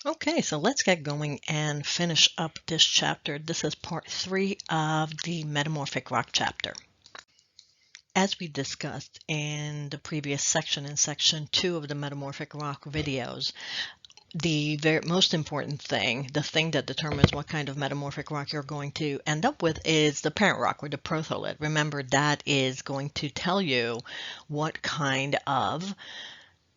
Okay, so let's get going and finish up this chapter. This is part 3 of the Metamorphic Rock chapter. As we discussed in the previous section, in section 2 of the Metamorphic Rock videos, the most important thing, the thing that determines what kind of metamorphic rock you're going to end up with, is the parent rock, or the protholith. Remember, that is going to tell you what kind of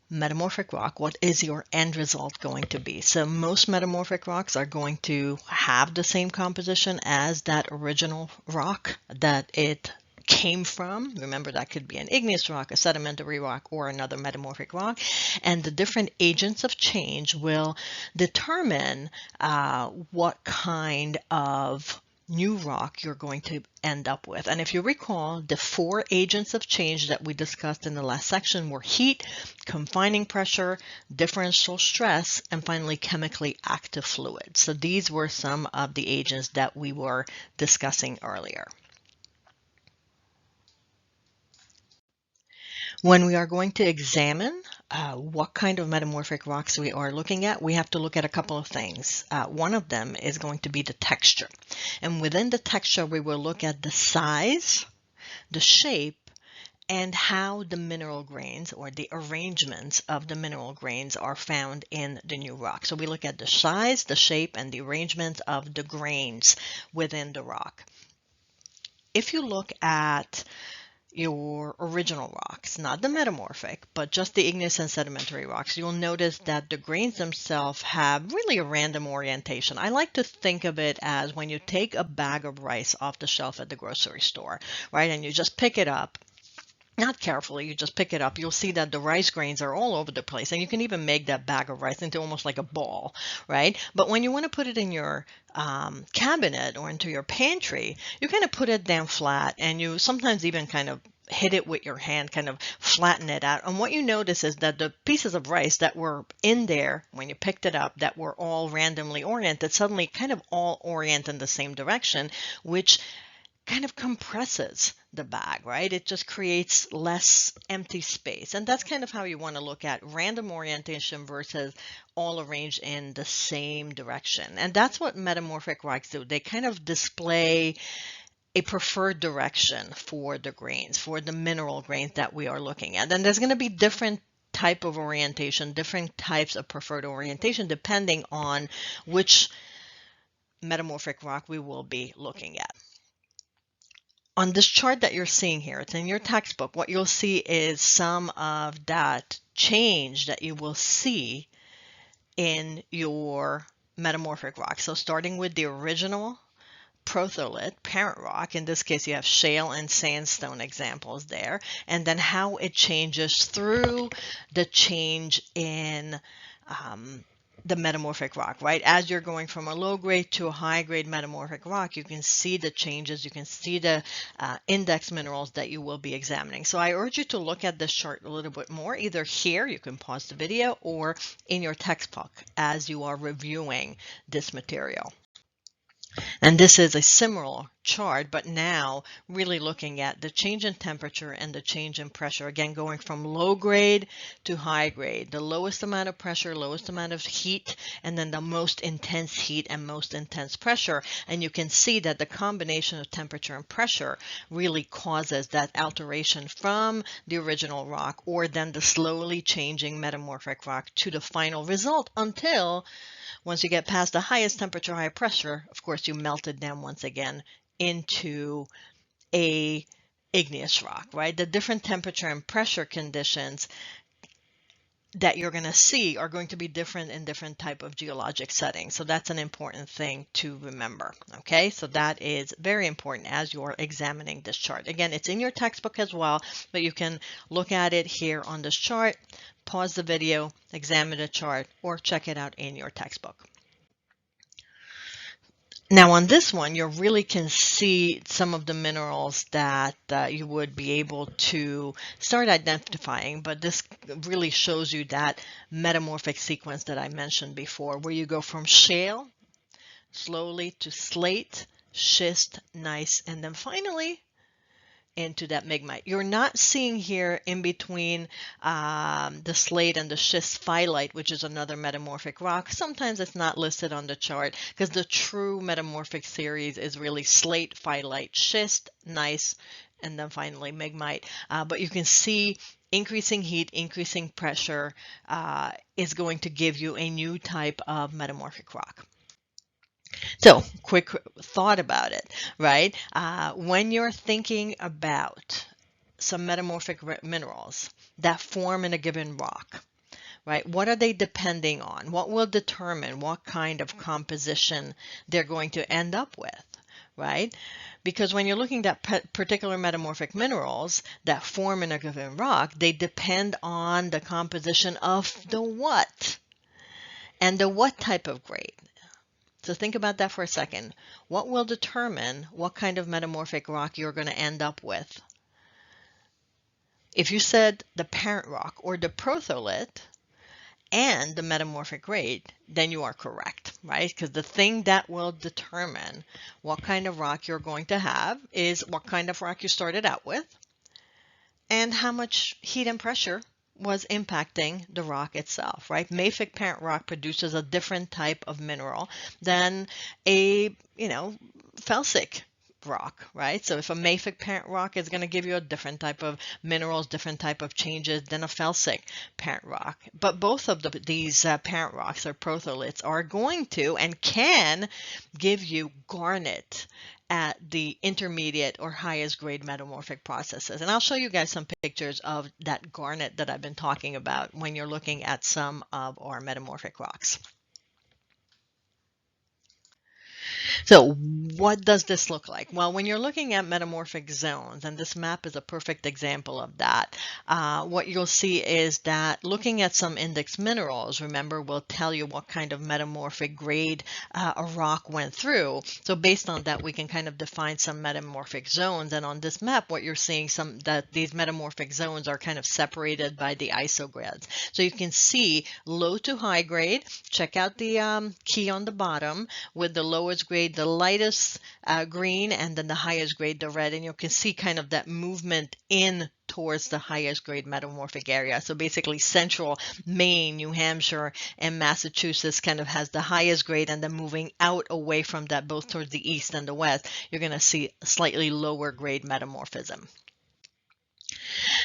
metamorphic rock, what is your end result going to be. So most metamorphic rocks are going to have the same composition as that original rock that it came from. Remember, that could be an igneous rock, a sedimentary rock, or another metamorphic rock. And the different agents of change will determine what kind of new rock you're going to end up with. And if you recall, the 4 agents of change that we discussed in the last section were heat, confining pressure, differential stress, and finally chemically active fluids. So these were some of the agents that we were discussing earlier. When we are going to examine what kind of metamorphic rocks we are looking at, we have to look at a couple of things. One of them is going to be the texture. And within the texture, we will look at the size, the shape, and how the mineral grains, or the arrangements of the mineral grains, are found in the new rock. So we look at the size, the shape, and the arrangement of the grains within the rock. If you look at your original rocks, not the metamorphic, but just the igneous and sedimentary rocks, you'll notice that the grains themselves have really a random orientation. I like to think of it as when you take a bag of rice off the shelf at the grocery store, right? And you just pick it up. Not carefully, you just pick it up, you'll see that the rice grains are all over the place, and you can even make that bag of rice into almost like a ball, right? But when you want to put it in your cabinet or into your pantry, you kind of put it down flat, and you sometimes even kind of hit it with your hand, kind of flatten it out. And what you notice is that the pieces of rice that were in there when you picked it up, that were all randomly oriented, suddenly kind of all orient in the same direction, which kind of compresses the bag, right? It just creates less empty space. And that's kind of how you want to look at random orientation versus all arranged in the same direction. And that's what metamorphic rocks do. They kind of display a preferred direction for the grains, for the mineral grains that we are looking at. And there's going to be different type of orientation, different types of preferred orientation, depending on which metamorphic rock we will be looking at. On this chart that you're seeing here, it's in your textbook, what you'll see is some of that change that you will see in your metamorphic rock. So starting with the original protholith, parent rock, in this case you have shale and sandstone examples there, and then how it changes through the change in the metamorphic rock, right? As you're going from a low grade to a high grade metamorphic rock, you can see the changes, you can see the index minerals that you will be examining. So I urge you to look at this chart a little bit more, either here, you can pause the video, or in your textbook as you are reviewing this material. And this is a similar chart, but now really looking at the change in temperature and the change in pressure. Again, going from low grade to high grade. The lowest amount of pressure, lowest amount of heat, and then the most intense heat and most intense pressure. And you can see that the combination of temperature and pressure really causes that alteration from the original rock, or then the slowly changing metamorphic rock, to the final result, until once you get past the highest temperature, high pressure, of course, you melt it down once again into a igneous rock, right? The different temperature and pressure conditions that you're going to see are going to be different in different type of geologic settings. So that's an important thing to remember. Okay, so that is very important as you're examining this chart. Again, it's in your textbook as well, but you can look at it here on this chart, pause the video, examine the chart, or check it out in your textbook. Now on this one, you really can see some of the minerals that you would be able to start identifying, but this really shows you that metamorphic sequence that I mentioned before, where you go from shale slowly to slate, schist, gneiss, and then finally into that migmite. You're not seeing here in between the slate and the schist phyllite, which is another metamorphic rock. Sometimes it's not listed on the chart because the true metamorphic series is really slate, phyllite, schist, gneiss, and then finally migmite. But you can see increasing heat, increasing pressure is going to give you a new type of metamorphic rock. So, quick thought about it, right? When you're thinking about some metamorphic minerals that form in a given rock, right? What are they depending on? What will determine what kind of composition they're going to end up with, right? Because when you're looking at particular metamorphic minerals that form in a given rock, they depend on the composition of the what and the what type of grade. So think about that for a second. What will determine what kind of metamorphic rock you're going to end up with? If you said the parent rock or the protholith and the metamorphic grade, then you are correct, right? Because the thing that will determine what kind of rock you're going to have is what kind of rock you started out with and how much heat and pressure was impacting the rock itself, right? Mafic parent rock produces a different type of mineral than a, felsic rock, right? So if a mafic parent rock is going to give you a different type of minerals, different type of changes than a felsic parent rock. But both of these parent rocks or protholiths are going to and can give you garnet at the intermediate or highest grade metamorphic processes. And I'll show you guys some pictures of that garnet that I've been talking about when you're looking at some of our metamorphic rocks. So what does this look like? Well, when you're looking at metamorphic zones, and this map is a perfect example of that, what you'll see is that looking at some index minerals, remember, will tell you what kind of metamorphic grade a rock went through. So based on that, we can kind of define some metamorphic zones. And on this map, what you're seeing that these metamorphic zones are kind of separated by the isogrades. So you can see low to high grade. Check out the key on the bottom with the lowest grade, the lightest green, and then the highest grade, the red. And you can see kind of that movement in towards the highest grade metamorphic area. So basically central Maine, New Hampshire, and Massachusetts kind of has the highest grade, and then moving out away from that, both towards the east and the west, you're going to see slightly lower grade metamorphism.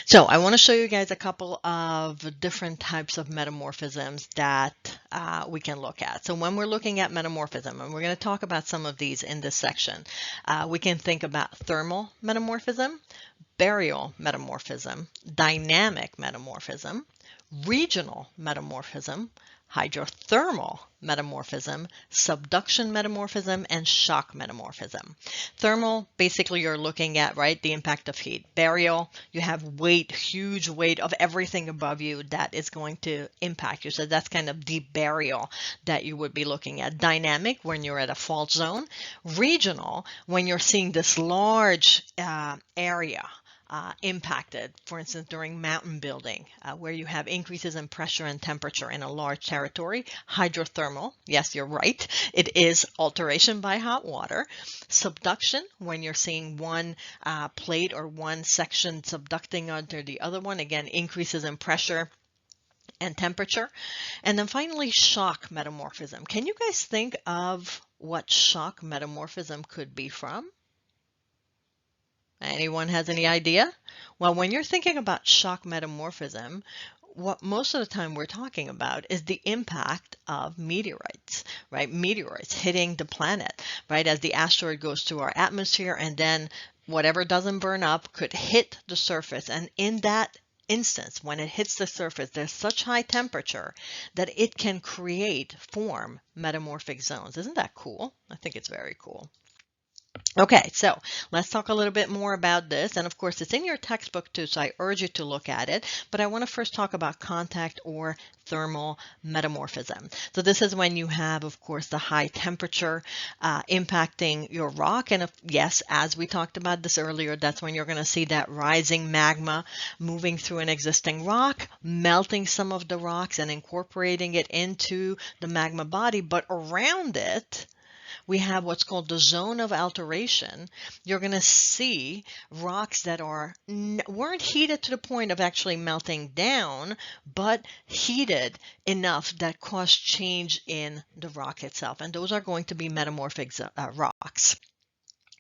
So I want to show you guys a couple of different types of metamorphisms that we can look at. So when we're looking at metamorphism, and we're going to talk about some of these in this section, we can think about thermal metamorphism, burial metamorphism, dynamic metamorphism, regional metamorphism, hydrothermal metamorphism, subduction metamorphism, and shock metamorphism. Thermal, basically you're looking at, right, the impact of heat. Burial, you have weight, huge weight of everything above you that is going to impact you. So that's kind of deep burial that you would be looking at. Dynamic, when you're at a fault zone. Regional, when you're seeing this large area impacted, for instance, during mountain building, where you have increases in pressure and temperature in a large territory. Hydrothermal, yes, you're right, it is alteration by hot water. Subduction, when you're seeing one plate or one section subducting under the other one, again, increases in pressure and temperature. And then finally, shock metamorphism. Can you guys think of what shock metamorphism could be from? Anyone has any idea? Well, when you're thinking about shock metamorphism, what most of the time we're talking about is the impact of meteorites, right? Meteorites hitting the planet, right? As the asteroid goes through our atmosphere, and then whatever doesn't burn up could hit the surface. And in that instance, when it hits the surface, there's such high temperature that it can form metamorphic zones. Isn't that cool? I think it's very cool. Okay, so let's talk a little bit more about this. And of course, it's in your textbook too, so I urge you to look at it. But I want to first talk about contact or thermal metamorphism. So this is when you have, of course, the high temperature impacting your rock. And yes, as we talked about this earlier, that's when you're going to see that rising magma moving through an existing rock, melting some of the rocks and incorporating it into the magma body. But around it, we have what's called the zone of alteration. You're going to see rocks that weren't heated to the point of actually melting down, but heated enough that caused change in the rock itself. And those are going to be metamorphic rocks.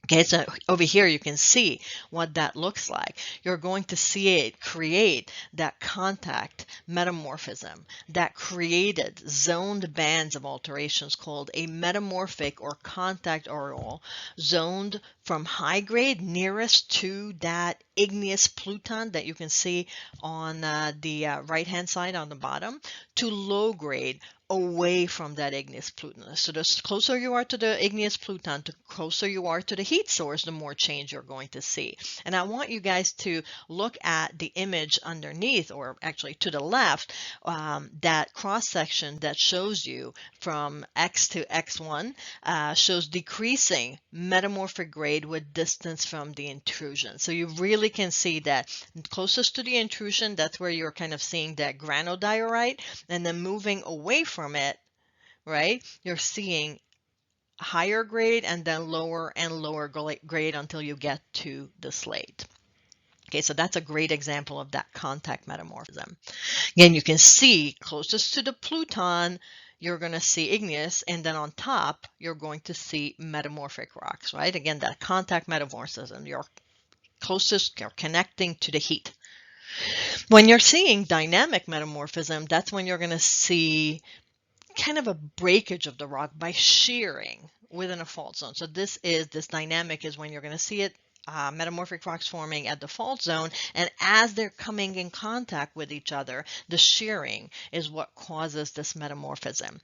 Okay, so over here you can see what that looks like. You're going to see it create that contact metamorphism that created zoned bands of alterations called a metamorphic or contact aureole, zoned from high grade nearest to that igneous pluton that you can see on the right hand side on the bottom, to low grade away from that igneous pluton. So the closer you are to the igneous pluton, the closer you are to the heat source, the more change you're going to see. And I want you guys to look at the image underneath, or actually to the left, that cross section that shows you from X to X1 shows decreasing metamorphic grade with distance from the intrusion. So you really can see that closest to the intrusion, that's where you're kind of seeing that granodiorite, and then moving away from it, right, you're seeing higher grade and then lower and lower grade until you get to the slate. Okay, so that's a great example of that contact metamorphism. Again, you can see closest to the pluton, you're going to see igneous, and then on top, you're going to see metamorphic rocks, right? Again, that contact metamorphism, you're closest, you're connecting to the heat. When you're seeing dynamic metamorphism, that's when you're going to see kind of a breakage of the rock by shearing within a fault zone. So this dynamic is when you're going to see it, metamorphic rocks forming at the fault zone, and as they're coming in contact with each other, the shearing is what causes this metamorphism.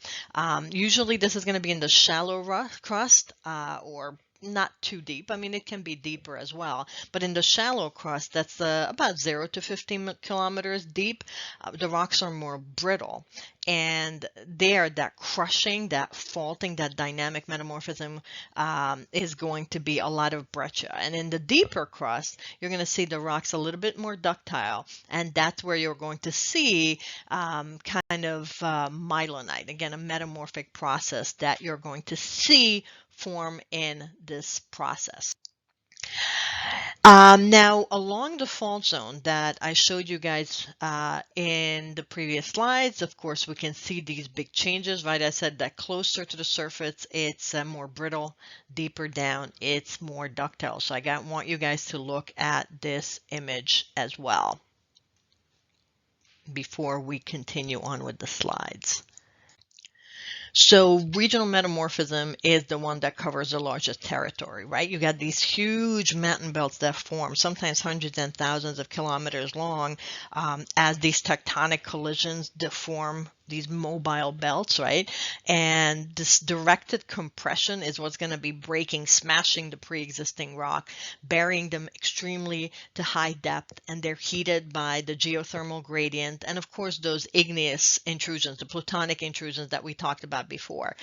Usually this is going to be in the shallow crust, or not too deep. I mean, it can be deeper as well, but in the shallow crust, that's about 0 to 15 kilometers deep. The rocks are more brittle, and there, that crushing, that faulting, that dynamic metamorphism is going to be a lot of breccia. And in the deeper crust, you're going to see the rocks a little bit more ductile, and that's where you're going to see kind of mylonite, again, a metamorphic process that you're going to see form in this process. Now, along the fault zone that I showed you guys in the previous slides, of course, we can see these big changes, right? I said that closer to the surface, it's more brittle, deeper down, it's more ductile. So I want you guys to look at this image as well before we continue on with the slides. So regional metamorphism is the one that covers the largest territory, right? You got these huge mountain belts that form, sometimes hundreds and thousands of kilometers long, as these tectonic collisions deform these mobile belts, right? And this directed compression is what's going to be breaking, smashing the pre-existing rock, burying them extremely to high depth, and they're heated by the geothermal gradient and, of course, those igneous intrusions, the plutonic intrusions that we talked about before.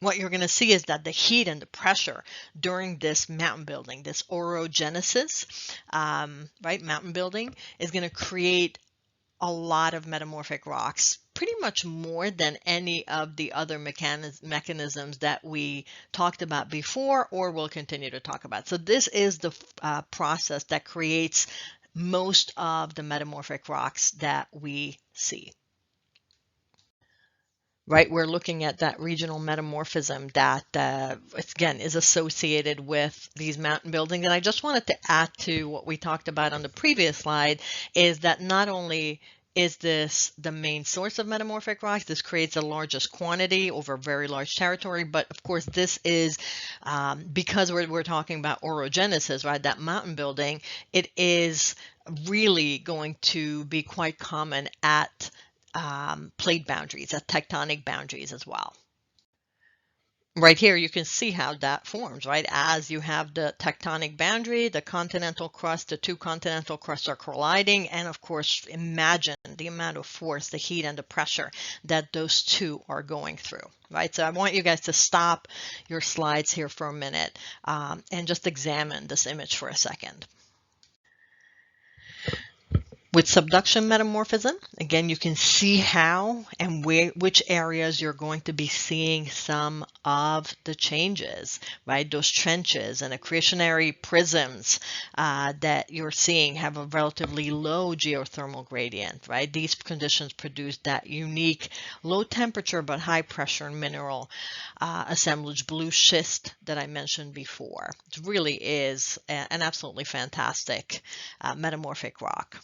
What you're going to see is that the heat and the pressure during this mountain building, this orogenesis, right, mountain building, is going to create a lot of metamorphic rocks, pretty much more than any of the other mechanisms that we talked about before or will continue to talk about. So this is the process that creates most of the metamorphic rocks that we see. Right, we're looking at that regional metamorphism that, again, is associated with these mountain buildings. And I just wanted to add to what we talked about on the previous slide, is that not only is this the main source of metamorphic rocks, this creates the largest quantity over a very large territory, but of course this is, because we're talking about orogenesis, right, that mountain building, it is really going to be quite common at plate boundaries, at tectonic boundaries as well. Right here, you can see how that forms, right? As you have the tectonic boundary, the continental crust, the two continental crusts are colliding, and of course, imagine the amount of force, the heat and the pressure that those two are going through, right? So I want you guys to stop your slides here for a minute and just examine this image for a second. With subduction metamorphism, again, you can see how and which areas you're going to be seeing some of the changes, right? Those trenches and accretionary prisms that you're seeing have a relatively low geothermal gradient, right? These conditions produce that unique low temperature but high pressure mineral assemblage blue schist that I mentioned before. It really is an absolutely fantastic metamorphic rock.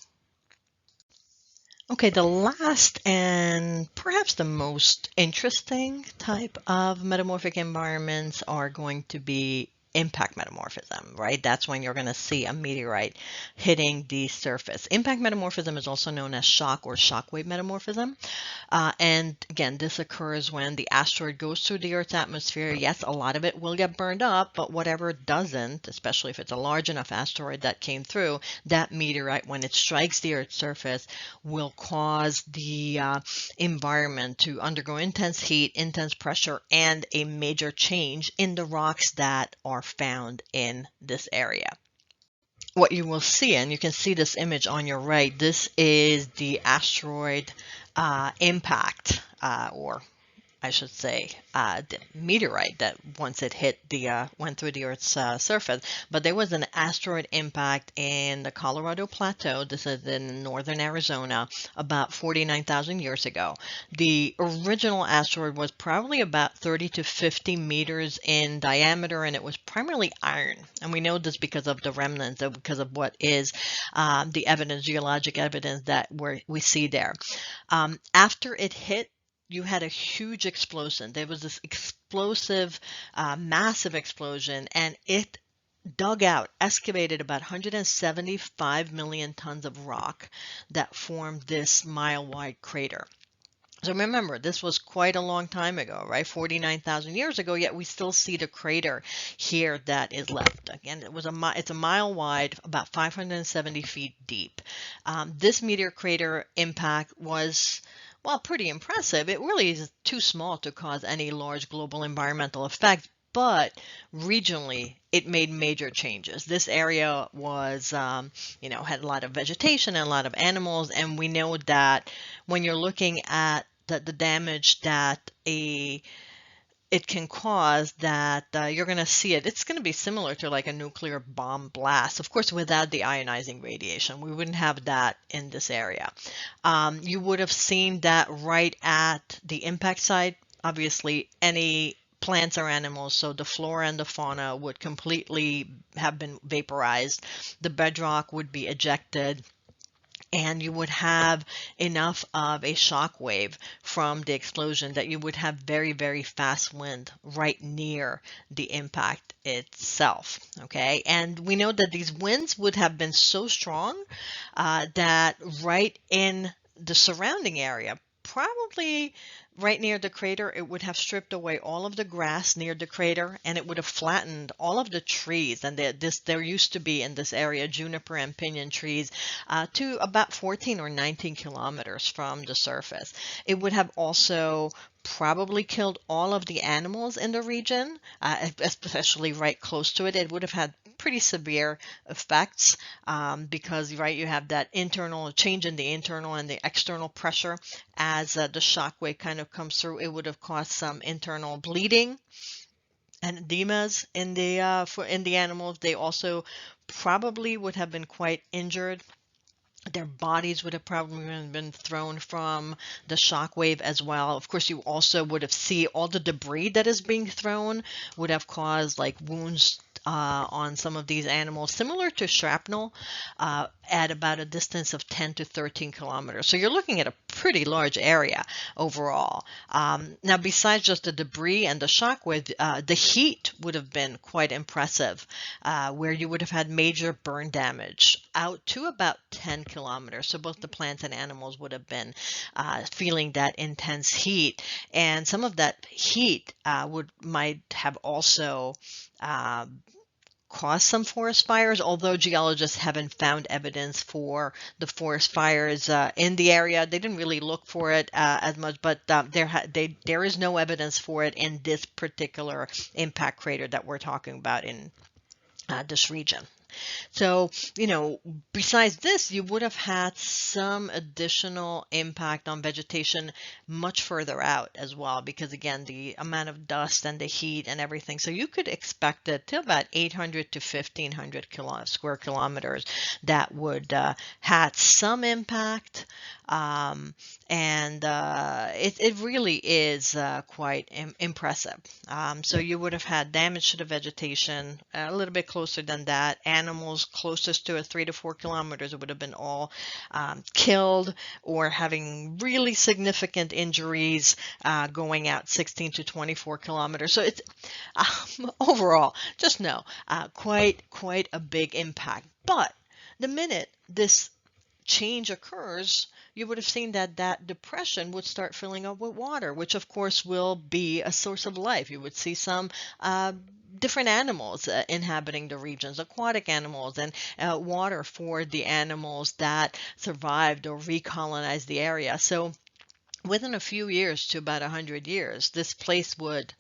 Okay, the last and perhaps the most interesting type of metamorphic environments are going to be impact metamorphism, right? That's when you're going to see a meteorite hitting the surface. Impact metamorphism is also known as shock or shockwave metamorphism. And again, this occurs when the asteroid goes through the Earth's atmosphere. Yes, a lot of it will get burned up, but whatever doesn't, especially if it's a large enough asteroid that came through, that meteorite, when it strikes the Earth's surface, will cause the environment to undergo intense heat, intense pressure, and a major change in the rocks that are found in this area. What you will see, and you can see this image on your right, this is the asteroid impact, or I should say, the meteorite that once it hit went through the Earth's surface. But there was an asteroid impact in the Colorado Plateau. This is in northern Arizona, about 49,000 years ago. The original asteroid was probably about 30 to 50 meters in diameter, and it was primarily iron. And we know this because of the remnants, because of what is the evidence, geologic evidence that we see there. After it hit, you had a huge explosion. There was this explosive, massive explosion, and it dug out, excavated about 175 million tons of rock that formed this mile-wide crater. So remember, this was quite a long time ago, right? 49,000 years ago, yet we still see the crater here that is left. Again, it's a mile wide, about 570 feet deep. This meteor crater impact was, well, pretty impressive. It really is too small to cause any large global environmental effect, but regionally, it made major changes. This area was, had a lot of vegetation and a lot of animals, and we know that when you're looking at the damage that it can cause, that you're going to see it. It's going to be similar to like a nuclear bomb blast, of course, without the ionizing radiation. We wouldn't have that in this area. You would have seen that right at the impact site. Obviously, any plants or animals, so the flora and the fauna would completely have been vaporized. The bedrock would be ejected, and you would have enough of a shock wave from the explosion that you would have very, very fast wind right near the impact itself. Okay, and we know that these winds would have been so strong that right in the surrounding area, probably right near the crater, it would have stripped away all of the grass near the crater, and it would have flattened all of the trees. And there used to be in this area juniper and pinyon trees to about 14 or 19 kilometers from the surface. It would have also probably killed all of the animals in the region, especially right close to it. It would have had pretty severe effects because, right, you have that internal change in the internal and the external pressure as the shock wave kind of comes through. It would have caused some internal bleeding and edemas in the animals. They also probably would have been quite injured. Their bodies would have probably been thrown from the shock wave as well. Of course, you also would have seen all the debris that is being thrown would have caused like wounds on some of these animals, similar to shrapnel, at about a distance of 10 to 13 kilometers. So you're looking at a pretty large area overall. Now, besides just the debris and the shockwave, the heat would have been quite impressive, where you would have had major burn damage out to about 10 kilometers. So both the plants and animals would have been feeling that intense heat, and some of that heat might have also caused some forest fires, although geologists haven't found evidence for the forest fires in the area. They didn't really look for it as much, but there is no evidence for it in this particular impact crater that we're talking about in this region. So, besides this, you would have had some additional impact on vegetation much further out as well, because again, the amount of dust and the heat and everything. So you could expect it to about 800 to 1500 square kilometers that would had some impact. Um, and it really is quite impressive. So you would have had damage to the vegetation a little bit closer than that. Animals closest to 3 to 4 kilometers would have been all killed or having really significant injuries going out 16 to 24 kilometers. So it's overall, just know, quite a big impact. But the minute this change occurs, you would have seen that that depression would start filling up with water, which of course will be a source of life. You would see some uh, different animals inhabiting the regions, aquatic animals, and water for the animals that survived or recolonized the area. So within a few years to about 100 years, this place would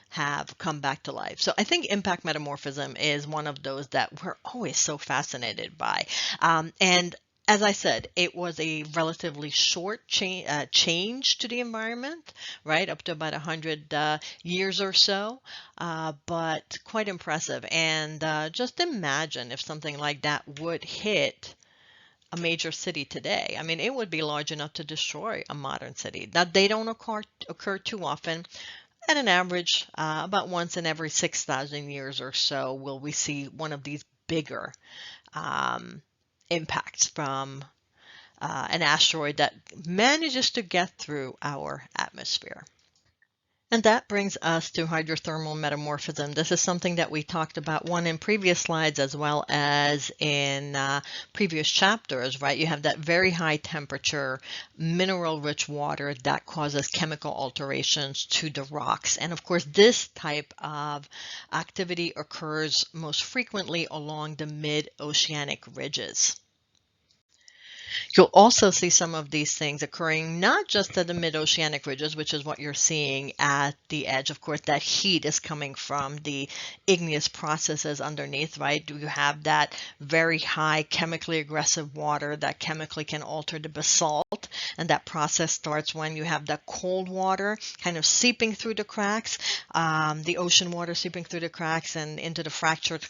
have come back to life. So I think impact metamorphism is one of those that we're always so fascinated by. And as I said, it was a relatively short change to the environment, right? Up to about 100 years or so, but quite impressive. And just imagine if something like that would hit a major city today. I mean, it would be large enough to destroy a modern city. That they don't occur too often. At an average, about once in every 6,000 years or so, will we see one of these bigger um, impacts from an asteroid that manages to get through our atmosphere. And that brings us to hydrothermal metamorphism. This is something that we talked about, one in previous slides as well as in previous chapters, right? You have that very high temperature, mineral-rich water that causes chemical alterations to the rocks. And of course, this type of activity occurs most frequently along the mid-oceanic ridges. You'll also see some of these things occurring not just at the mid-oceanic ridges, which is what you're seeing at the edge. Of course, that heat is coming from the igneous processes underneath, right? You have that very high chemically aggressive water that chemically can alter the basalt, and that process starts when you have that cold water kind of seeping through the cracks, the ocean water seeping through the cracks and into the fractured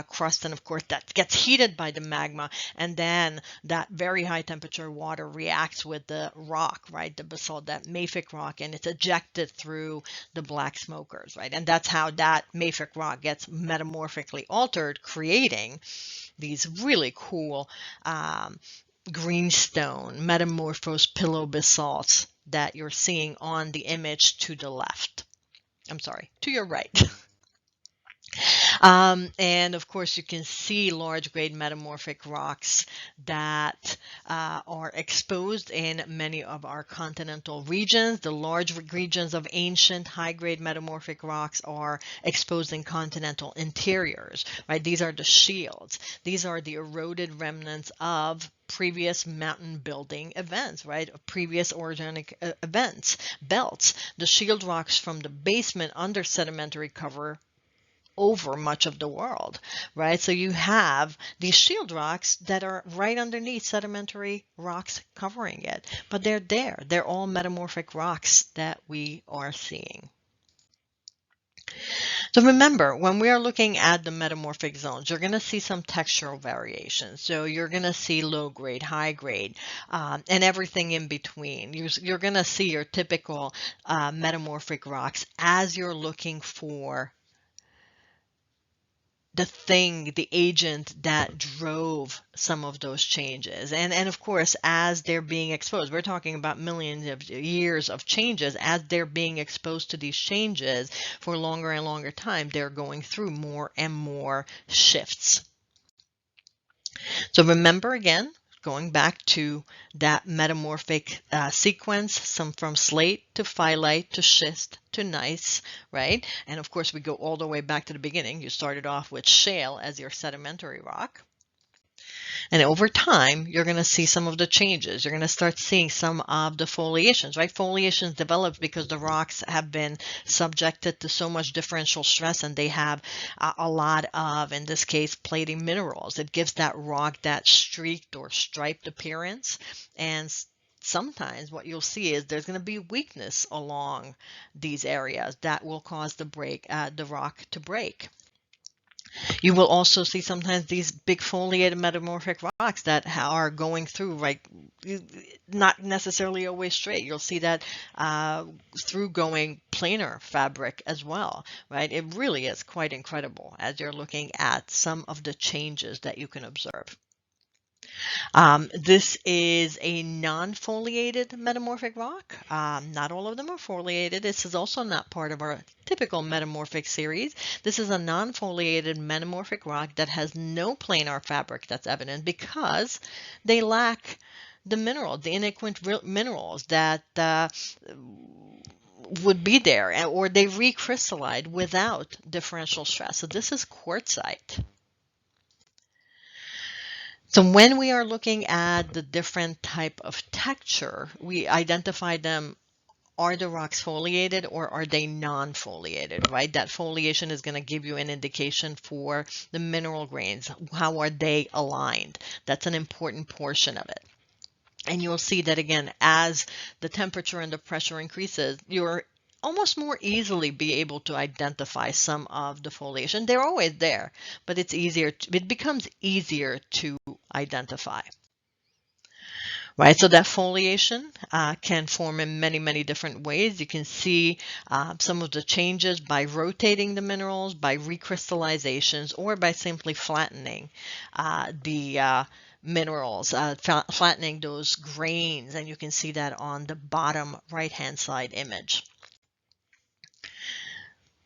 crust, and of course that gets heated by the magma, and then that very high temperature water reacts with the rock, right? The basalt, that mafic rock, and it's ejected through the black smokers, right? And that's how that mafic rock gets metamorphically altered, creating these really cool greenstone metamorphosed pillow basalts that you're seeing on the image to the left. I'm sorry, to your right. And of course, you can see large grade metamorphic rocks that are exposed in many of our continental regions. The large regions of ancient high grade metamorphic rocks are exposed in continental interiors, right? These are the shields. These are the eroded remnants of previous mountain building events, right? Previous orogenic events, belts. The shield rocks from the basement under sedimentary cover over much of the world, right? So you have these shield rocks that are right underneath sedimentary rocks covering it, but they're there. They're all metamorphic rocks that we are seeing. So remember, when we are looking at the metamorphic zones, you're going to see some textural variations. So you're going to see low grade, high grade, and everything in between. You're going to see your typical metamorphic rocks as you're looking for the agent that drove some of those changes. And of course, as they're being exposed, we're talking about millions of years of changes. As they're being exposed to these changes for longer and longer time, they're going through more and more shifts. So remember again, going back to that metamorphic sequence, some from slate to phyllite to schist to gneiss, right? And of course, we go all the way back to the beginning. You started off with shale as your sedimentary rock. And over time, you're going to see some of the changes. You're going to start seeing some of the foliations, right? Foliations develop because the rocks have been subjected to so much differential stress, and they have a lot of, in this case, plating minerals. It gives that rock that streaked or striped appearance. And sometimes what you'll see is there's going to be weakness along these areas that will cause the rock to break. You will also see sometimes these big foliated metamorphic rocks that are going through, right, not necessarily always straight. You'll see that through going planar fabric as well, right? It really is quite incredible as you're looking at some of the changes that you can observe. This is a non-foliated metamorphic rock. Not all of them are foliated. This is also not part of our typical metamorphic series. This is a non-foliated metamorphic rock that has no planar fabric that's evident because they lack the minerals, the inequant minerals that would be there, or they recrystallize without differential stress. So this is quartzite. So when we are looking at the different type of texture, we identify them. Are the rocks foliated or are they non-foliated, right? That foliation is going to give you an indication for the mineral grains. How are they aligned? That's an important portion of it. And you'll see that again, as the temperature and the pressure increases, you're almost more easily be able to identify some of the foliation. They're always there, but it becomes easier to identify. Right, so that foliation can form in many, many different ways. You can see some of the changes by rotating the minerals, by recrystallizations, or by simply flattening the minerals, flattening those grains, and you can see that on the bottom right-hand side image.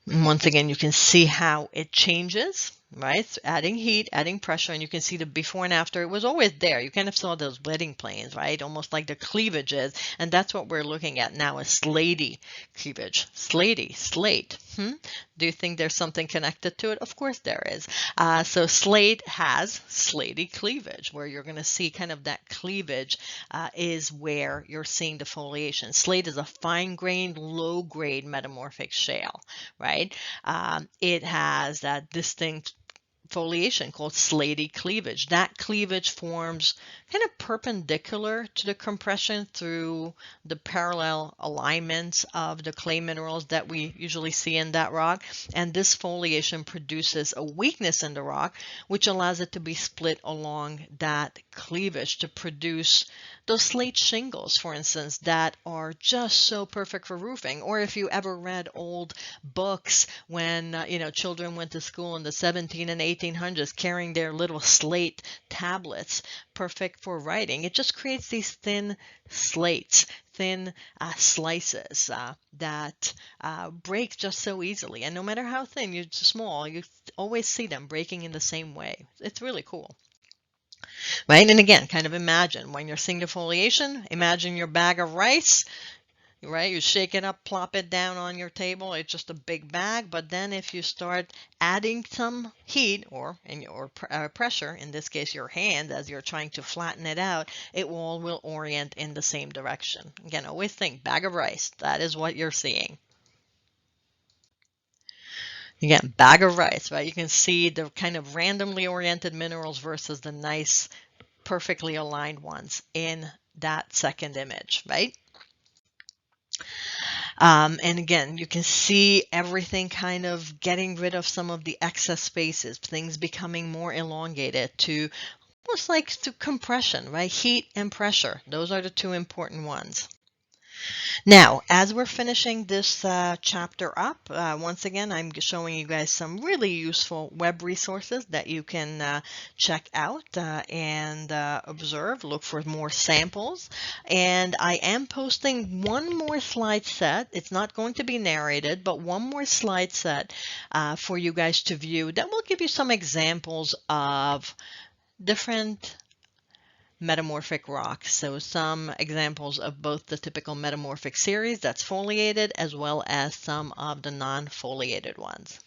And once again, you can see how it changes, right? So adding heat, adding pressure, and you can see the before and after. It was always there. You kind of saw those wedding planes, right? Almost like the cleavages. And that's what we're looking at now, is slaty cleavage. Slaty, slate. Do you think there's something connected to it? Of course there is. So slate has slaty cleavage, where you're going to see kind of that cleavage is where you're seeing the foliation. Slate is a fine-grained, low-grade metamorphic shale, right? It has that distinct foliation called slaty cleavage. That cleavage forms kind of perpendicular to the compression through the parallel alignments of the clay minerals that we usually see in that rock. And this foliation produces a weakness in the rock, which allows it to be split along that cleavage to produce those slate shingles, for instance, that are just so perfect for roofing. Or if you ever read old books when children went to school in the 17 and 1800s carrying their little slate tablets, perfect for writing. It just creates these thin slates, thin slices that break just so easily. And no matter how thin, you're small, you always see them breaking in the same way. It's really cool. Right? And again, kind of imagine when you're seeing the foliation, imagine your bag of rice, right? You shake it up, plop it down on your table. It's just a big bag. But then if you start adding some heat or pressure, in this case your hand, as you're trying to flatten it out, it all will orient in the same direction. Again, always think bag of rice. That is what you're seeing. Again, bag of rice, right? You can see the kind of randomly oriented minerals versus the nice, perfectly aligned ones in that second image, right? And again, you can see everything kind of getting rid of some of the excess spaces, things becoming more elongated to almost like to compression, right? Heat and pressure. Those are the two important ones. Now, as we're finishing this chapter up, once again, I'm showing you guys some really useful web resources that you can check out and observe, look for more samples. And I am posting one more slide set. It's not going to be narrated, but one more slide set for you guys to view that will give you some examples of different metamorphic rocks. So some examples of both the typical metamorphic series that's foliated as well as some of the non-foliated ones.